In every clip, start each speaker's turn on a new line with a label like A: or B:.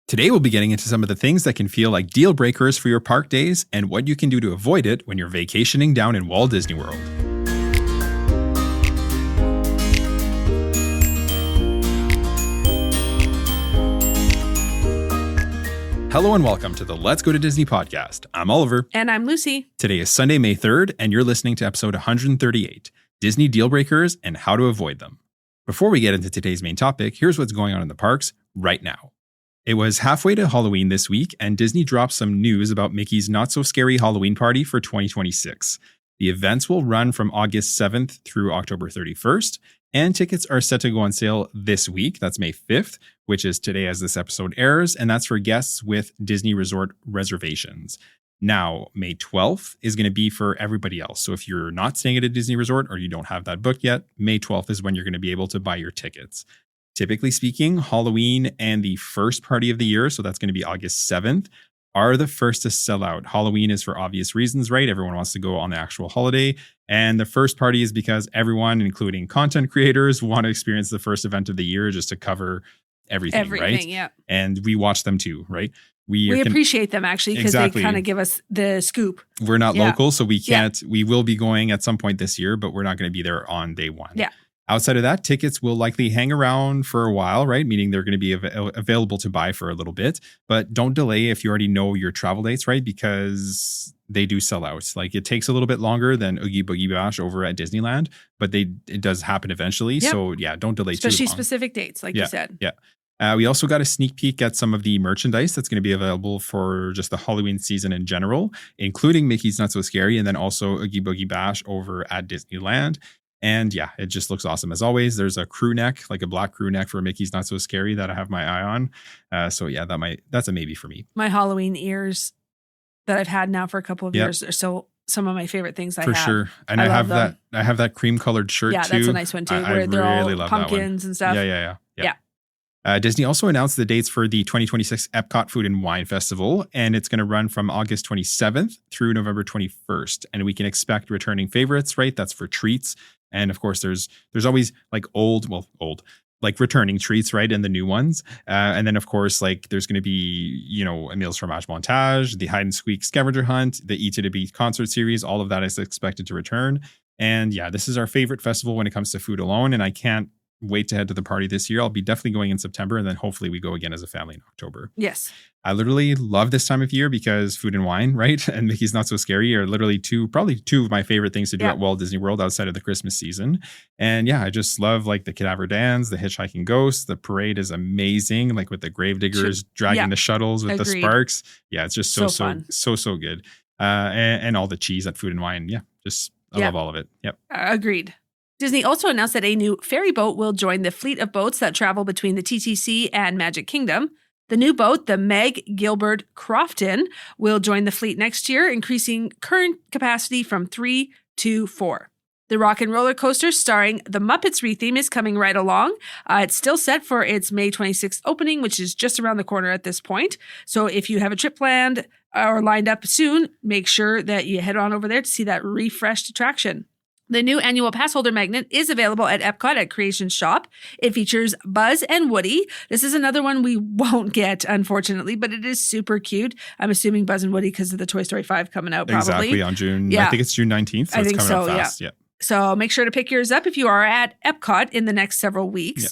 A: Today, we'll be getting into some of the things that can feel like deal breakers for your park days and what you can do to avoid it when you're vacationing down in Walt Disney World. Hello and welcome to the Let's Go to Disney podcast. I'm Oliver.
B: And I'm Lucy.
A: Today is Sunday, May 3rd, and you're listening to episode 138, Disney Deal Breakers and How to Avoid Them. Before we get into today's main topic, here's what's going on in the parks right now. It was halfway to Halloween this week, and Disney dropped some news about Mickey's Not-So-Scary Halloween Party for 2026. The events will run from August 7th through October 31st, and tickets are set to go on sale this week. That's May 5th, which is today as this episode airs, and that's for guests with Disney Resort reservations. Now, May 12th is going to be for everybody else. So if you're not staying at a Disney resort or you don't have that booked yet, May 12th is when you're going to be able to buy your tickets. Typically speaking, Halloween and the first party of the year, so that's going to be August 7th, are the first to sell out. Halloween is for obvious reasons, right? Everyone wants to go on the actual holiday. And the first party is because everyone, including content creators, want to experience the first event of the year just to cover everything, right?
B: Yeah.
A: And we watch them too, right?
B: We appreciate them actually because they kind of give us the scoop.
A: We're not local, so we can't. We will be going at some point this year, but we're not going to be there on day one.
B: Yeah.
A: Outside of that, tickets will likely hang around for a while, right? Meaning they're going to be available to buy for a little bit. But don't delay if you already know your travel dates, right? Because they do sell out. Like it takes a little bit longer than Oogie Boogie Bash over at Disneyland, but it does happen eventually. Yep. So yeah, don't delay too long.
B: Especially specific dates, like you said.
A: Yeah. We also got a sneak peek at some of the merchandise that's going to be available for just the Halloween season in general, including Mickey's Not So Scary and then also Oogie Boogie Bash over at Disneyland. And yeah, it just looks awesome as always. There's a crew neck, like a black crew neck for Mickey's Not So Scary that I have my eye on. So yeah, that's a maybe for me.
B: My Halloween ears that I've had now for a couple of years are so some of my favorite things I have.
A: For sure. And I have that cream colored shirt too.
B: Yeah, that's a nice one too, where they're
A: really
B: all pumpkins and stuff.
A: Yeah. Disney also announced the dates for the 2026 Epcot Food and Wine Festival, and it's going to run from August 27th through November 21st. And we can expect returning favorites, right? That's for treats. And of course, there's always like like returning treats, right? And the new ones. And then, of course, like there's going to be, a Meals Fromage Montage, the Hide and Squeak Scavenger Hunt, the Eat to the Beat concert series. All of that is expected to return. And yeah, this is our favorite festival when it comes to food alone. And I can't wait to head to the party this year. I'll be definitely going in September, and then hopefully we go again as a family in October.
B: Yes.
A: I literally love this time of year because food and wine, right? And Mickey's Not So Scary are literally probably two of my favorite things to do at Walt Disney World outside of the Christmas season. And yeah, I just love like the Cadaver Dance, the Hitchhiking Ghosts. The parade is amazing, like with the gravediggers dragging the shuttles with the sparks. Yeah, it's just so fun. So good. And all the cheese at food and wine. Yeah, I love all of it. Yep.
B: Agreed. Disney also announced that a new ferry boat will join the fleet of boats that travel between the TTC and Magic Kingdom. The new boat, the Meg Gilbert Crofton, will join the fleet next year, increasing current capacity from 3 to 4. The Rock and Roller Coaster starring the Muppets retheme is coming right along. It's still set for its May 26th opening, which is just around the corner at this point. So if you have a trip planned or lined up soon, make sure that you head on over there to see that refreshed attraction. The new annual pass holder magnet is available at Epcot at Creation Shop. It features Buzz and Woody. This is another one we won't get, unfortunately, but it is super cute. I'm assuming Buzz and Woody because of the Toy Story 5 coming out probably.
A: Exactly, on June. Yeah. I think it's June 19th, so it's coming up fast. Yeah.
B: So make sure to pick yours up if you are at Epcot in the next several weeks. Yeah.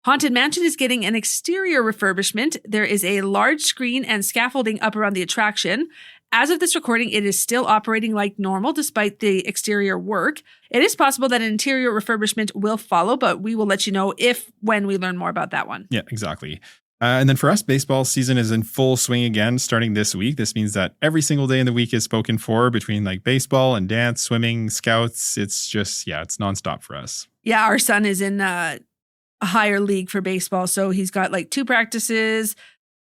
B: Haunted Mansion is getting an exterior refurbishment. There is a large screen and scaffolding up around the attraction. As of this recording, it is still operating like normal despite the exterior work. It is possible that an interior refurbishment will follow, but we will let you know when we learn more about that one.
A: Yeah, exactly. And then for us, baseball season is in full swing again starting this week. This means that every single day in the week is spoken for between like baseball and dance, swimming, scouts. It's just, it's nonstop for us.
B: Yeah, our son is in a higher league for baseball. So he's got like 2 practices,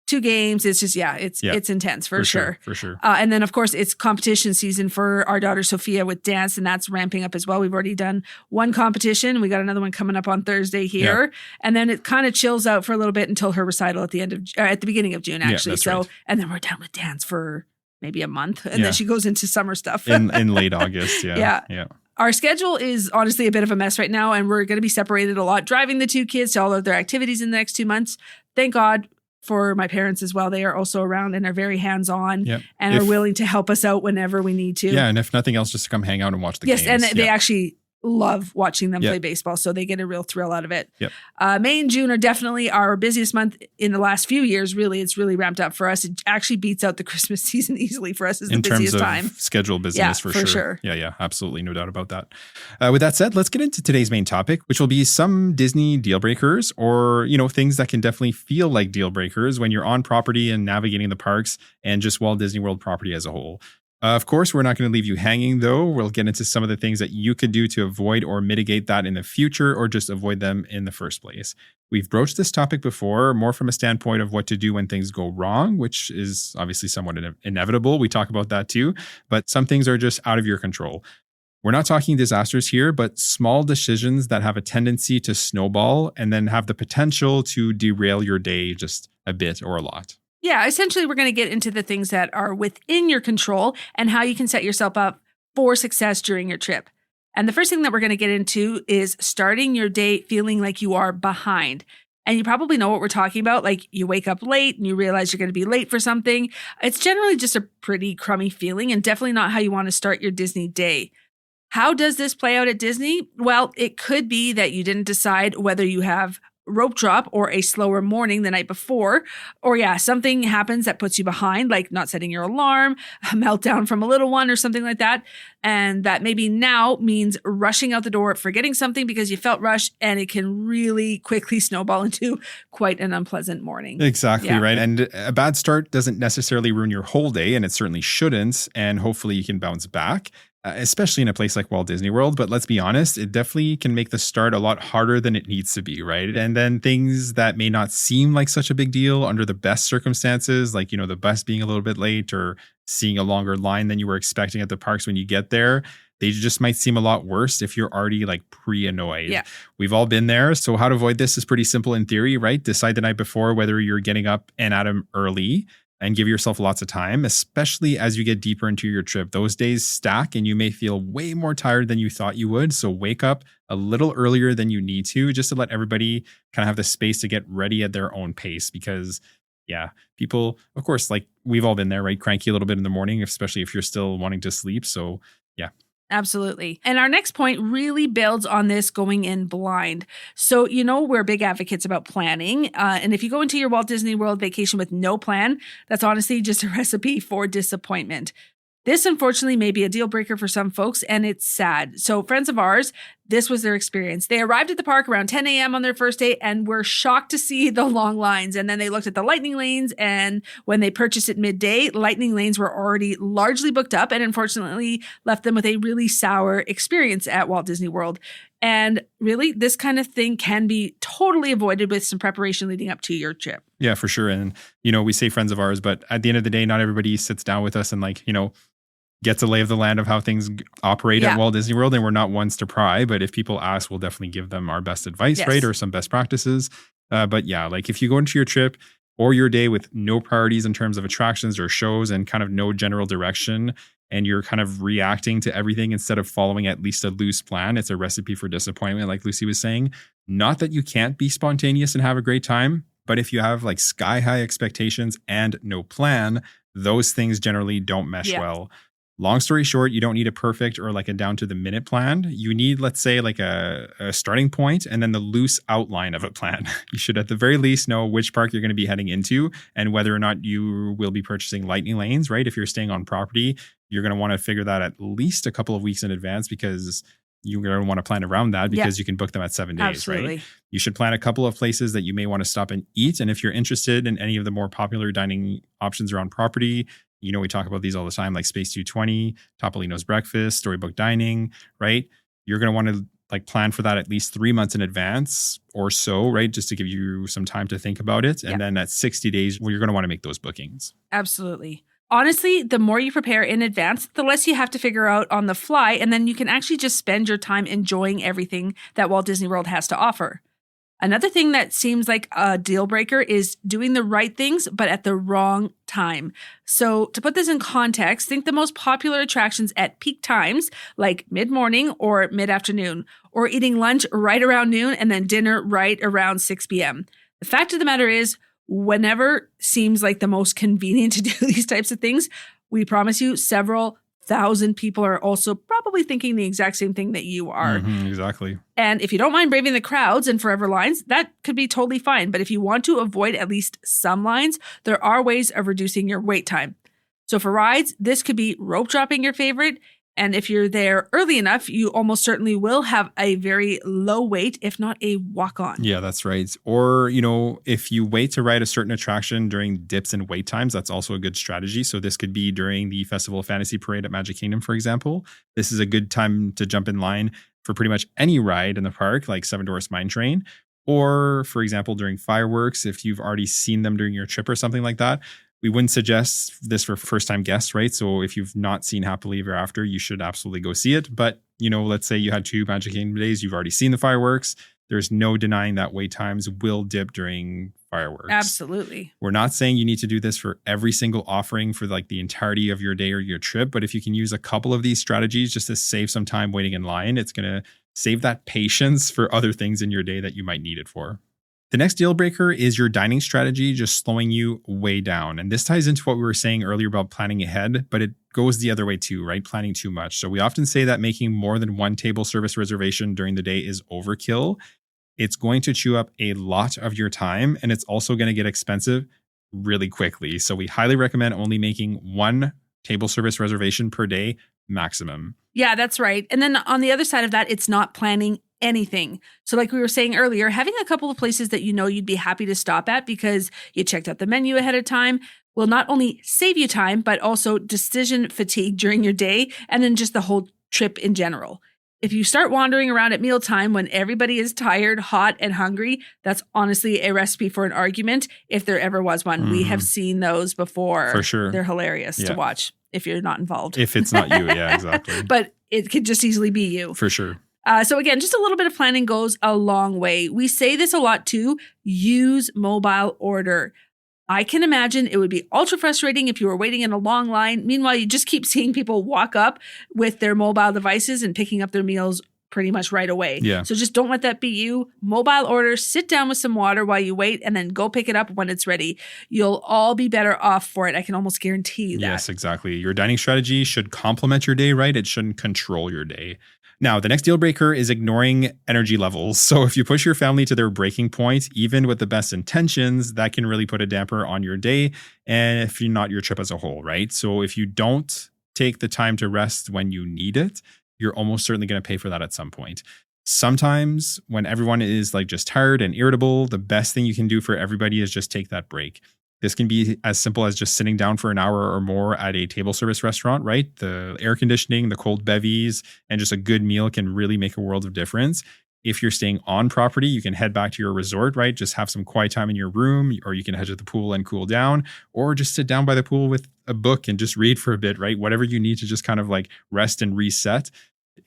B: 2 games. It's just, it's intense for sure.
A: For sure.
B: And then, of course, it's competition season for our daughter Sophia with dance, and that's ramping up as well. We've already done one competition. We got another one coming up on Thursday here. Yeah. And then it kind of chills out for a little bit until her recital at the beginning of June, actually.
A: Yeah, that's right.
B: And then we're done with dance for maybe a month. And then she goes into summer stuff.
A: in late August. Yeah.
B: Our schedule is honestly a bit of a mess right now, and we're going to be separated a lot, driving the 2 kids to all of their activities in the next 2 months. Thank God for my parents as well. They are also around and are very hands-on
A: Yep.
B: and are willing to help us out whenever we need to.
A: Yeah, and if nothing else, just to come hang out and watch the games.
B: Yes, and they actually love watching them play baseball, so they get a real thrill out of it.
A: Yep.
B: May and June are definitely our busiest month in the last few years. Really, it's really ramped up for us. It actually beats out the Christmas season easily for us as the busiest time.
A: In terms of schedule busyness, for sure. Yeah, absolutely. No doubt about that. With that said, let's get into today's main topic, which will be some Disney deal breakers or, things that can definitely feel like deal breakers when you're on property and navigating the parks and just Walt Disney World property as a whole. Of course, we're not going to leave you hanging, though. We'll get into some of the things that you could do to avoid or mitigate that in the future or just avoid them in the first place. We've broached this topic before, more from a standpoint of what to do when things go wrong, which is obviously somewhat inevitable. We talk about that too, but some things are just out of your control. We're not talking disasters here, but small decisions that have a tendency to snowball and then have the potential to derail your day just a bit or a lot.
B: Yeah, essentially, we're going to get into the things that are within your control and how you can set yourself up for success during your trip. And the first thing that we're going to get into is starting your day feeling like you are behind. And you probably know what we're talking about. Like you wake up late and you realize you're going to be late for something. It's generally just a pretty crummy feeling and definitely not how you want to start your Disney day. How does this play out at Disney? Well, it could be that you didn't decide whether you have rope drop or a slower morning the night before, or something happens that puts you behind, like not setting your alarm, a meltdown from a little one or something like that. And that maybe now means rushing out the door, forgetting something because you felt rushed, and it can really quickly snowball into quite an unpleasant morning.
A: Exactly, right. And a bad start doesn't necessarily ruin your whole day, and it certainly shouldn't. And hopefully you can bounce back. Especially in a place like Walt Disney World. But let's be honest, it definitely can make the start a lot harder than it needs to be, right? And then things that may not seem like such a big deal under the best circumstances, like, the bus being a little bit late or seeing a longer line than you were expecting at the parks when you get there, they just might seem a lot worse if you're already like pre-annoyed. Yeah. We've all been there. So how to avoid this is pretty simple in theory, right? Decide the night before whether you're getting up and at 'em early, and give yourself lots of time, especially as you get deeper into your trip. Those days stack and you may feel way more tired than you thought you would. So wake up a little earlier than you need to, just to let everybody kind of have the space to get ready at their own pace. Because people, of course, like we've all been there, right? Cranky a little bit in the morning, especially if you're still wanting to sleep. So
B: Absolutely. And our next point really builds on this going in blind. So, we're big advocates about planning. And if you go into your Walt Disney World vacation with no plan, that's honestly just a recipe for disappointment. This, unfortunately, may be a deal breaker for some folks, and it's sad. So friends of ours, this was their experience. They arrived at the park around 10 a.m. on their first day and were shocked to see the long lines. And then they looked at the lightning lanes, and when they purchased at midday, lightning lanes were already largely booked up and unfortunately left them with a really sour experience at Walt Disney World. And really, this kind of thing can be totally avoided with some preparation leading up to your trip.
A: Yeah, for sure. And, we say friends of ours, but at the end of the day, not everybody sits down with us and gets a lay of the land of how things operate at Walt Disney World. And we're not ones to pry, but if people ask, we'll definitely give them our best advice, right? Or some best practices. But if you go into your trip or your day with no priorities in terms of attractions or shows and kind of no general direction, and you're kind of reacting to everything instead of following at least a loose plan, it's a recipe for disappointment, like Lucy was saying. Not that you can't be spontaneous and have a great time, but if you have like sky high expectations and no plan, those things generally don't mesh well. Long story short, you don't need a perfect or like a down to the minute plan. You need, let's say, like a starting point and then the loose outline of a plan. You should at the very least know which park you're going to be heading into and whether or not you will be purchasing lightning lanes, right? If you're staying on property, you're going to want to figure that at least a couple of weeks in advance because you're going to want to plan around that because you can book them at 7 days, right? You should plan a couple of places that you may want to stop and eat. And if you're interested in any of the more popular dining options around property, we talk about these all the time, like Space 220, Topolino's Breakfast, Storybook Dining, right? You're going to want to plan for that at least 3 months in advance or so, right? Just to give you some time to think about it. And then at 60 days, you're going to want to make those bookings.
B: Absolutely. Honestly, the more you prepare in advance, the less you have to figure out on the fly. And then you can actually just spend your time enjoying everything that Walt Disney World has to offer. Another thing that seems like a deal breaker is doing the right things, but at the wrong time. So to put this in context, think the most popular attractions at peak times, like mid-morning or mid-afternoon, or eating lunch right around noon and then dinner right around 6 p.m. The fact of the matter is, whenever seems like the most convenient to do these types of things, we promise you several thousand people are also probably thinking the exact same thing that you are.
A: Exactly.
B: And if you don't mind braving the crowds and forever lines, that could be totally fine. But if you want to avoid at least some lines, there are ways of reducing your wait time. So for rides, this could be rope dropping your favorite. And if you're there early enough, you almost certainly will have a very low wait, if not a walk-on.
A: Yeah, that's right. Or, if you wait to ride a certain attraction during dips and wait times, that's also a good strategy. So this could be during the Festival of Fantasy Parade at Magic Kingdom, for example. This is a good time to jump in line for pretty much any ride in the park, like Seven Dwarfs Mine Train. Or, for example, during fireworks, if you've already seen them during your trip or something like that. We wouldn't suggest this for first-time guests, right? So if you've not seen Happily Ever After, you should absolutely go see it. But, let's say you had 2 Magic Kingdom days, you've already seen the fireworks. There's no denying that wait times will dip during fireworks.
B: Absolutely.
A: We're not saying you need to do this for every single offering for like the entirety of your day or your trip. But if you can use a couple of these strategies just to save some time waiting in line, it's going to save that patience for other things in your day that you might need it for. The next deal breaker is your dining strategy just slowing you way down. And this ties into what we were saying earlier about planning ahead, but it goes the other way too, right? Planning too much. So we often say that making more than one table service reservation during the day is overkill. It's going to chew up a lot of your time, and it's also going to get expensive really quickly. So we highly recommend only making one table service reservation per day maximum.
B: Yeah, that's right. And then on the other side of that, it's not planning anything. So like we were saying earlier, having a couple of places that you'd be happy to stop at because you checked out the menu ahead of time will not only save you time, but also decision fatigue during your day and then just the whole trip in general. If you start wandering around at mealtime when everybody is tired, hot, and hungry, that's honestly a recipe for an argument if there ever was one. We have seen those before.
A: For sure.
B: They're hilarious to watch if you're not involved.
A: If it's not you, yeah, exactly.
B: But it could just easily be you.
A: For sure.
B: So again, just a little bit of planning goes a long way. We say this a lot too, use mobile order. I can imagine it would be ultra frustrating if you were waiting in a long line. Meanwhile, you just keep seeing people walk up with their mobile devices and picking up their meals pretty much right away.
A: Yeah.
B: So just don't let that be you. Mobile order, sit down with some water while you wait, and then go pick it up when it's ready. You'll all be better off for it. I can almost guarantee you that.
A: Yes, exactly. Your dining strategy should complement your day, right? It shouldn't control your day. Now, the next deal breaker is ignoring energy levels. So if you push your family to their breaking point, even with the best intentions, that can really put a damper on your day and if you're not your trip as a whole, right? So if you don't take the time to rest when you need it, you're almost certainly going to pay for that at some point. Sometimes when everyone is like just tired and irritable, the best thing you can do for everybody is just take that break. This can be as simple as just sitting down for an hour or more at a table service restaurant, right? The air conditioning, the cold bevies, and just a good meal can really make a world of difference. If you're staying on property, you can head back to your resort, right? Just have some quiet time in your room, or you can head to the pool and cool down, or just sit down by the pool with a book and just read for a bit, right? Whatever you need to just kind of like rest and reset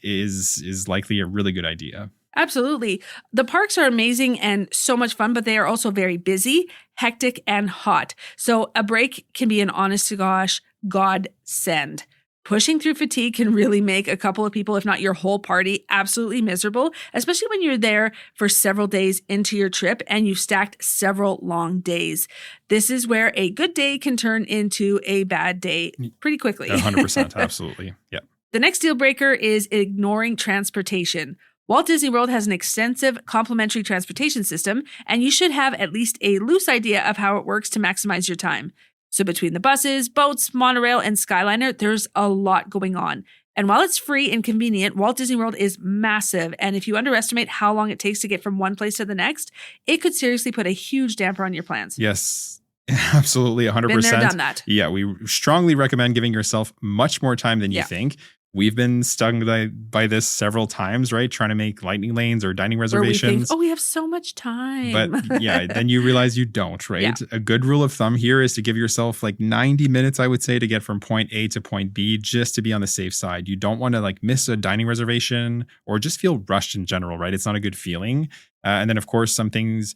A: is likely a really good idea.
B: Absolutely. The parks are amazing and so much fun, but they are also very busy, hectic, and hot. So a break can be an honest to gosh godsend. Pushing through fatigue can really make a couple of people, if not your whole party, absolutely miserable, especially when you're there for several days into your trip and you've stacked several long days. This is where a good day can turn into a bad day pretty quickly.
A: 100%. Absolutely. Yeah.
B: The next deal breaker is ignoring transportation. Walt Disney World has an extensive complimentary transportation system, and you should have at least a loose idea of how it works to maximize your time. So between the buses, boats, monorail, and Skyliner, there's a lot going on. And while it's free and convenient, Walt Disney World is massive. And if you underestimate how long it takes to get from one place to the next, it could seriously put a huge damper on your plans.
A: Yes, absolutely. 100%.
B: Been there, done that.
A: Yeah, we strongly recommend giving yourself much more time than you think. We've been stung by this several times, right? Trying to make lightning lanes or dining reservations.
B: Where we think, we have so much time.
A: But yeah, then you realize you don't, right? Yeah. A good rule of thumb here is to give yourself like 90 minutes, I would say, to get from point A to point B, just to be on the safe side. You don't want to like miss a dining reservation or just feel rushed in general, right? It's not a good feeling. And then, of course, some things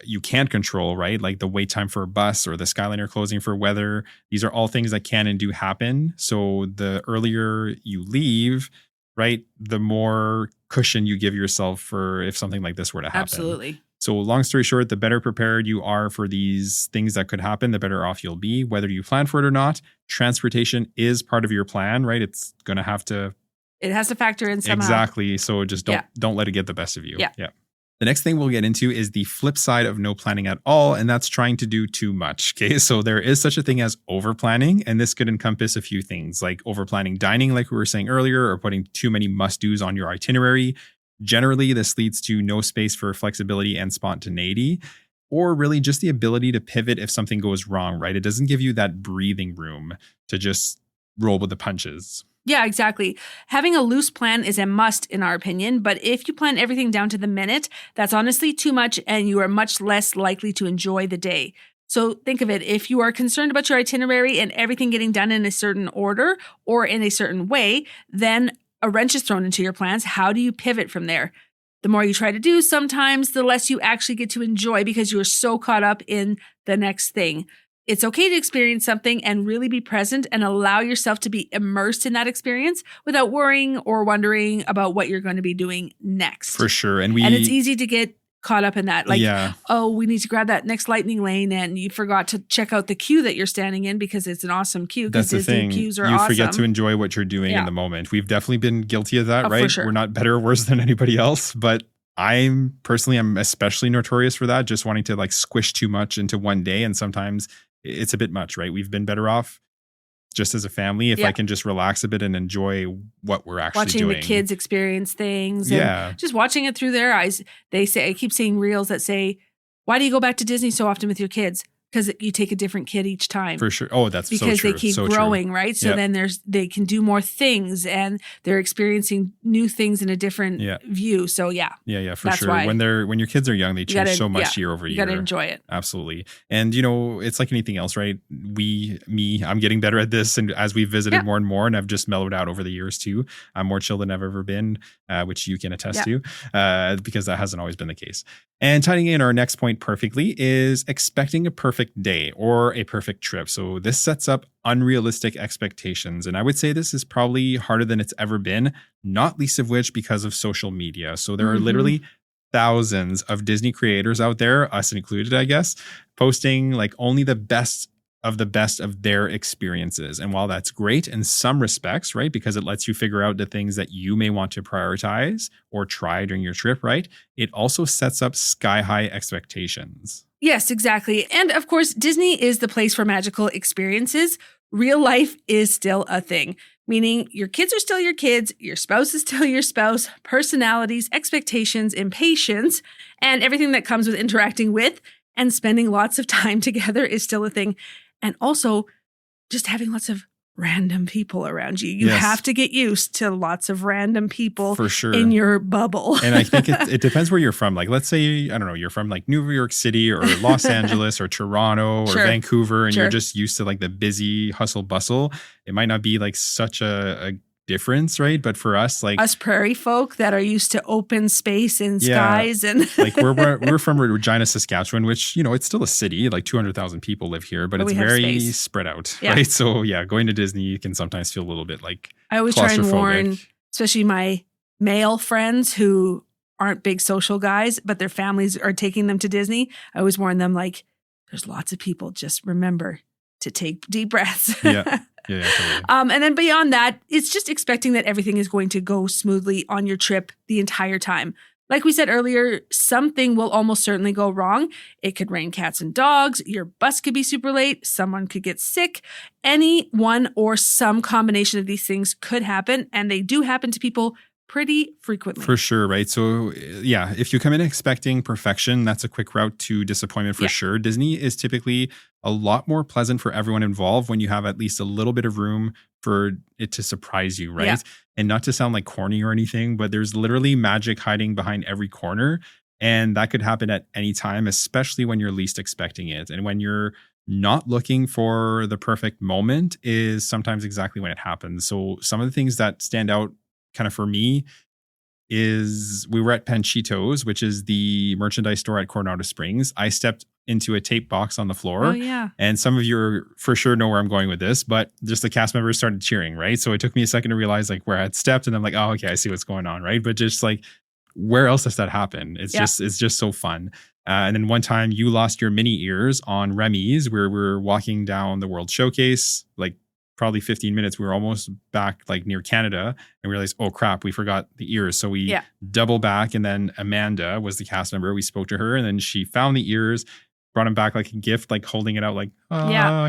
A: you can't control, right? Like the wait time for a bus or the Skyliner closing for weather. These are all things that can and do happen. So the earlier you leave, right, the more cushion you give yourself for if something like this were to happen.
B: Absolutely.
A: So long story short, the better prepared you are for these things that could happen, the better off you'll be, whether you plan for it or not. Transportation is part of your plan, right? It's going to have to.
B: It has to factor in somehow.
A: Exactly. So just don't let it get the best of you.
B: Yeah.
A: The next thing we'll get into is the flip side of no planning at all, and that's trying to do too much. Okay, so there is such a thing as over planning, and this could encompass a few things like over planning dining, like we were saying earlier, or putting too many must-dos on your itinerary. Generally, this leads to no space for flexibility and spontaneity, or really just the ability to pivot if something goes wrong, right? It doesn't give you that breathing room to just roll with the punches.
B: Yeah, exactly. Having a loose plan is a must in our opinion, but if you plan everything down to the minute, that's honestly too much and you are much less likely to enjoy the day. So think of it, if you are concerned about your itinerary and everything getting done in a certain order or in a certain way, then a wrench is thrown into your plans. How do you pivot from there? The more you try to do, sometimes the less you actually get to enjoy because you're so caught up in the next thing. It's okay to experience something and really be present and allow yourself to be immersed in that experience without worrying or wondering about what you're going to be doing next.
A: For sure. And
B: it's easy to get caught up in that. Like, oh, we need to grab that next lightning lane and you forgot to check out the queue that you're standing in because it's an awesome queue.
A: That's the thing.
B: Queues are
A: you
B: awesome.
A: Forget to enjoy what you're doing in the moment. We've definitely been guilty of that, right?
B: For sure.
A: We're not better or worse than anybody else, but I'm especially notorious for that, just wanting to like squish too much into one day. And sometimes it's a bit much, right? We've been better off just as a family if I can just relax a bit and enjoy what we're actually
B: watching
A: doing.
B: The kids experience things and just watching it through their eyes. I keep seeing reels that say, why do you go back to Disney so often with your kids? Because you take a different kid each time.
A: For sure. Oh, that's
B: because
A: so true.
B: They keep
A: so
B: growing,
A: true.
B: right? So then they can do more things and they're experiencing new things in a different view. So
A: for
B: that's
A: sure.
B: Why
A: when your kids are young, they change so much year over year.
B: You got to enjoy it.
A: Absolutely. And it's like anything else, right? I'm getting better at this, and as we've visited more and more, and I've just mellowed out over the years too. I'm more chill than I've ever been, which you can attest to, because that hasn't always been the case. And tying in our next point perfectly is expecting a perfect day or a perfect trip. So this sets up unrealistic expectations. And I would say this is probably harder than it's ever been, not least of which because of social media. So there are literally thousands of Disney creators out there, us included, I guess, posting like only the best of their experiences. And while that's great in some respects, right, because it lets you figure out the things that you may want to prioritize or try during your trip, right, it also sets up sky-high expectations.
B: Yes, exactly. And of course, Disney is the place for magical experiences. Real life is still a thing, meaning your kids are still your kids, your spouse is still your spouse, personalities, expectations, impatience, and everything that comes with interacting with and spending lots of time together is still a thing. And also just having lots of random people around you. You have to get used to lots of random people
A: for sure
B: in your bubble.
A: And I think it depends where you're from. Like, let's say, I don't know, you're from like New York City or Los Angeles or Toronto or Vancouver, and you're just used to like the busy hustle bustle. It might not be like such a difference, right? But for us, like
B: us prairie folk that are used to open space and skies and
A: like we're from Regina, Saskatchewan, which, it's still a city, like 200,000 people live here, but it's very spread out, right? So going to Disney, you can sometimes feel a little bit like
B: I always try and warn, especially my male friends who aren't big social guys, but their families are taking them to Disney. I always warn them, like, there's lots of people. Just remember to take deep breaths.
A: Yeah, totally.
B: And then beyond that, it's just expecting that everything is going to go smoothly on your trip the entire time. Like we said earlier, something will almost certainly go wrong. It could rain cats and dogs. Your bus could be super late. Someone could get sick. Any one or some combination of these things could happen, and they do happen to people pretty frequently.
A: For sure, right? So if you come in expecting perfection, that's a quick route to disappointment for sure. Disney is typically a lot more pleasant for everyone involved when you have at least a little bit of room for it to surprise you, right? Yeah. And not to sound like corny or anything, but there's literally magic hiding behind every corner. And that could happen at any time, especially when you're least expecting it. And when you're not looking for the perfect moment is sometimes exactly when it happens. So some of the things that stand out kind of for me is we were at Panchitos, which is the merchandise store at Coronado Springs. I stepped into a tape box on the floor.
B: Oh, yeah.
A: And some of you for sure know where I'm going with this, but just the cast members started cheering, right? So it took me a second to realize like where I had stepped, and I'm like, oh, okay, I see what's going on, right? But just like, where else does that happen? It's just so fun. And then one time you lost your mini ears on Remy's where we were walking down the World Showcase, like probably 15 minutes. We were almost back like near Canada and we realized, oh crap, we forgot the ears. So we double back. And then Amanda was the cast member. We spoke to her and then she found the ears, brought them back like a gift, like holding it out like,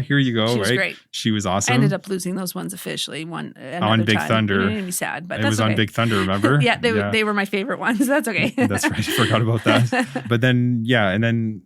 A: here you go.
B: She was
A: right?
B: Great.
A: She was awesome.
B: I ended up losing those ones officially on
A: Big Thunder.
B: It made me sad, but
A: it was on Big Thunder, remember?
B: They were my favorite ones. That's okay.
A: That's right. I forgot about that. But then, and then,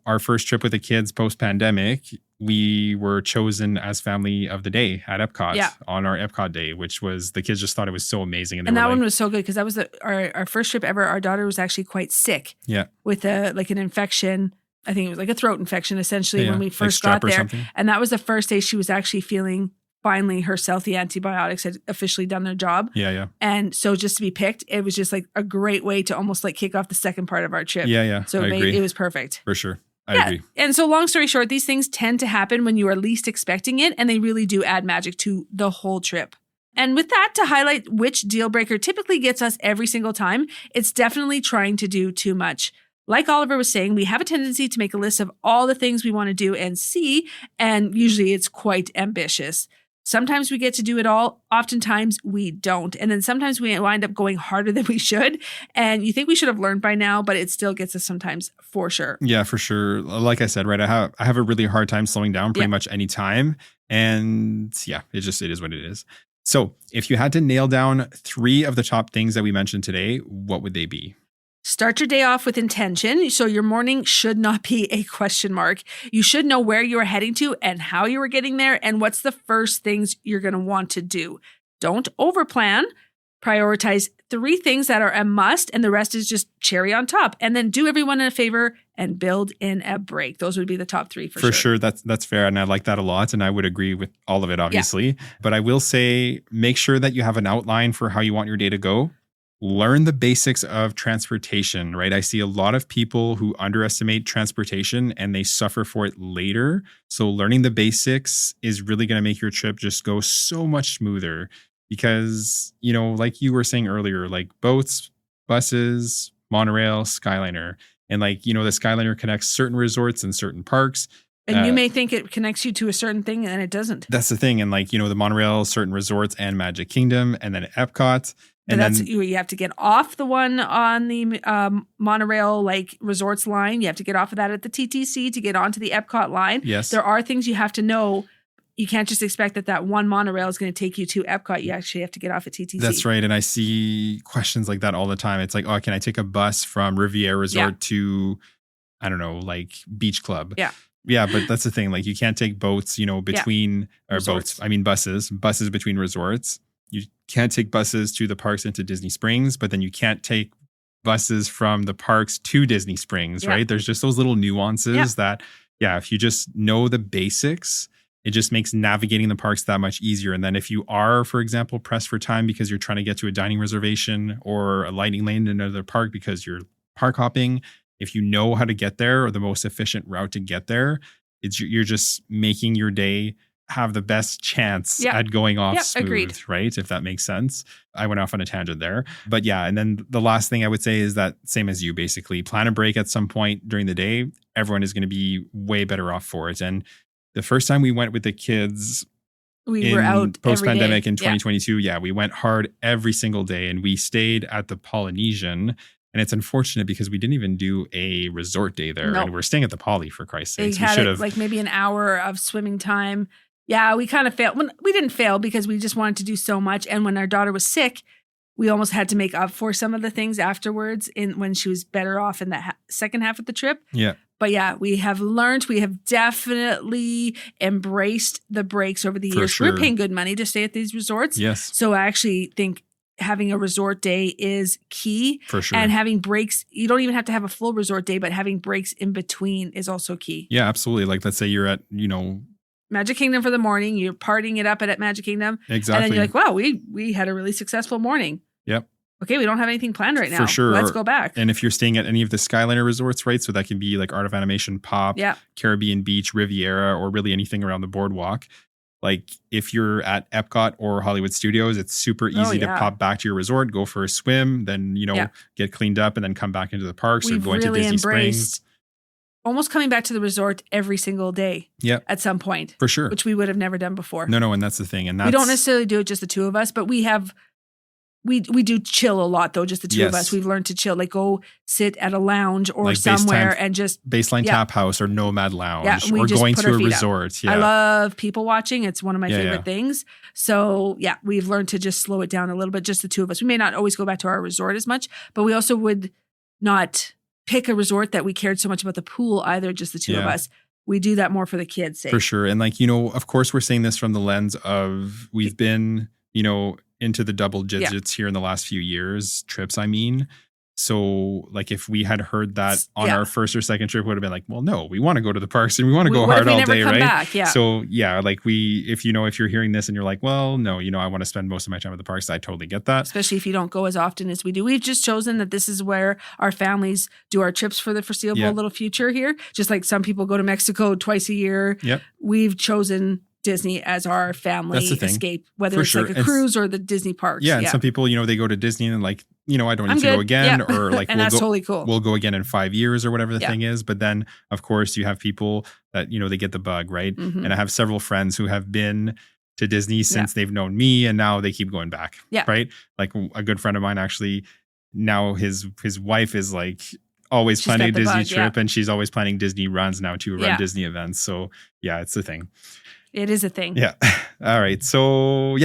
A: our first trip with the kids post-pandemic, we were chosen as family of the day at Epcot on our Epcot day, which was, the kids just thought it was so amazing.
B: And that one was so good because that was our first trip ever. Our daughter was actually quite sick with an infection. I think it was like a throat infection essentially when we first got there. And that was the first day she was actually feeling finally herself. The antibiotics had officially done their job.
A: Yeah.
B: And so just to be picked, it was just like a great way to almost like kick off the second part of our trip.
A: Yeah.
B: So it was perfect.
A: For sure. I agree.
B: And so long story short, these things tend to happen when you are least expecting it. And they really do add magic to the whole trip. And with that, to highlight which deal breaker typically gets us every single time, it's definitely trying to do too much. Like Oliver was saying, we have a tendency to make a list of all the things we want to do and see, and usually it's quite ambitious. Sometimes we get to do it all. Oftentimes we don't. And then sometimes we wind up going harder than we should. And you think we should have learned by now, but it still gets us sometimes for sure.
A: Yeah, for sure. Like I said, right, I have a really hard time slowing down pretty much any time. And it is what it is. So if you had to nail down 3 of the top things that we mentioned today, what would they be?
B: Start your day off with intention. So your morning should not be a question mark. You should know where you are heading to and how you are getting there and what's the first things you're going to want to do. Don't overplan. Prioritize 3 things that are a must and the rest is just cherry on top. And then do everyone a favor and build in a break. Those would be the top 3 for sure.
A: For sure. That's fair. And I like that a lot. And I would agree with all of it, obviously. Yeah. But I will say, make sure that you have an outline for how you want your day to go. Learn the basics of transportation, right? I see a lot of people who underestimate transportation and they suffer for it later. So learning the basics is really going to make your trip just go so much smoother because, like you were saying earlier, like boats, buses, monorail, Skyliner. And the Skyliner connects certain resorts and certain parks.
B: And you may think it connects you to a certain thing and it doesn't.
A: That's the thing. And the monorail, certain resorts and Magic Kingdom and then Epcot.
B: And you have to get off the one on the monorail resorts line. You have to get off of that at the TTC to get onto the Epcot line.
A: Yes.
B: There are things you have to know. You can't just expect that one monorail is going to take you to Epcot. You actually have to get off at TTC.
A: That's right. And I see questions like that all the time. It's like, oh, can I take a bus from Riviera Resort to, I don't know, Beach Club?
B: Yeah.
A: Yeah, but that's the thing. You can't take boats, between resorts. Buses between resorts. You can't take buses to the parks into Disney Springs, but then you can't take buses from the parks to Disney Springs, right? There's just those little nuances that, if you just know the basics, it just makes navigating the parks that much easier. And then if you are, for example, pressed for time because you're trying to get to a dining reservation or a lightning lane in another park because you're park hopping, if you know how to get there or the most efficient route to get there, you're just making your day have the best chance at going off smooth,
B: agreed.
A: Right? If that makes sense. I went off on a tangent there. But and then the last thing I would say is that same as you, basically plan a break at some point during the day. Everyone is going to be way better off for it. And the first time we went with the kids,
B: we were out
A: post-pandemic in 2022. We went hard every single day and we stayed at the Polynesian. And it's unfortunate because we didn't even do a resort day there. And we're staying at the Poly, for Christ's sake.
B: We should have maybe an hour of swimming time. Yeah, we kind of failed. We didn't fail because we just wanted to do so much. And when our daughter was sick, we almost had to make up for some of the things afterwards when she was better off in the second half of the trip.
A: Yeah.
B: But we have learned, we have definitely embraced the breaks over the years.
A: Sure.
B: We're paying good money to stay at these resorts.
A: Yes.
B: So I actually think having a resort day is key.
A: For sure.
B: And having breaks, you don't even have to have a full resort day, but having breaks in between is also key.
A: Yeah, absolutely. Let's say you're at,
B: Magic Kingdom for the morning, you're partying it up at Magic Kingdom.
A: Exactly.
B: And then you're like, wow, we had a really successful morning.
A: Yep.
B: Okay, we don't have anything planned right now.
A: For sure.
B: Let's go back.
A: And if you're staying at any of the Skyliner resorts, right? So that can be Art of Animation, Pop, Caribbean Beach, Riviera, or really anything around the boardwalk. like if you're at Epcot or Hollywood Studios, it's super easy to pop back to your resort, go for a swim, then, get cleaned up and then come back into the parks or going to Disney Springs.
B: Almost coming back to the resort every single day at some point.
A: For sure.
B: Which we would have never done before.
A: No, and that's the thing. And
B: we don't necessarily do it just the two of us, but we do chill a lot though, just the two of us. We've learned to chill, like go sit at a lounge or like somewhere and just
A: Baseline Tap House or Nomad Lounge or going to a resort.
B: I love people watching. It's one of my favorite things. So we've learned to just slow it down a little bit, just the two of us. We may not always go back to our resort as much, but we also would not pick a resort that we cared so much about the pool either, just the two of us. We do that more for the kids' sake.
A: For sure. And like, of course we're saying this from the lens of we've been, into the double digits here in the last few years, trips, I mean. So like if we had heard that on our first or second trip, would have been like, well, no, we want to go to the parks and we want to go hard all day, right?
B: Back,
A: So like if you're hearing this and you're like, well, no, I want to spend most of my time at the parks, I totally get that.
B: Especially if you don't go as often as we do. We've just chosen that this is where our families do our trips for the foreseeable little future here. Just like some people go to Mexico twice a year.
A: Yep.
B: We've chosen Disney as our family escape, whether it's like a cruise or the Disney parks.
A: Yeah, and some people, they go to Disney and like, I don't need to go again, or like,
B: and that's totally cool.
A: We'll go again in 5 years or whatever the thing is. But then, of course, you have people that, they get the bug, right?
B: Mm-hmm.
A: And I have several friends who have been to Disney since they've known me, and now they keep going back, right? Like a good friend of mine actually, now his wife is like always planning a Disney trip, and she's always planning Disney runs now to run Disney events. So it's a thing.
B: It is a thing.
A: Yeah. All right. So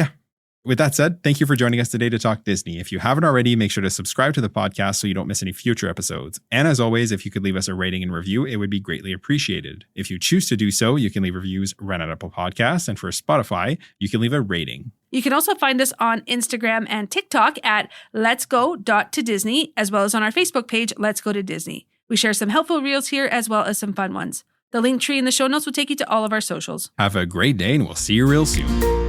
A: with that said, thank you for joining us today to talk Disney. If you haven't already, make sure to subscribe to the podcast so you don't miss any future episodes. And as always, if you could leave us a rating and review, it would be greatly appreciated. If you choose to do so, you can leave reviews right on Apple Podcasts. And for Spotify, you can leave a rating.
B: You can also find us on Instagram and TikTok at letsgo.to-disney, as well as on our Facebook page, Let's Go to Disney. We share some helpful reels here as well as some fun ones. The link tree in the show notes will take you to all of our socials.
A: Have a great day, and we'll see you real soon.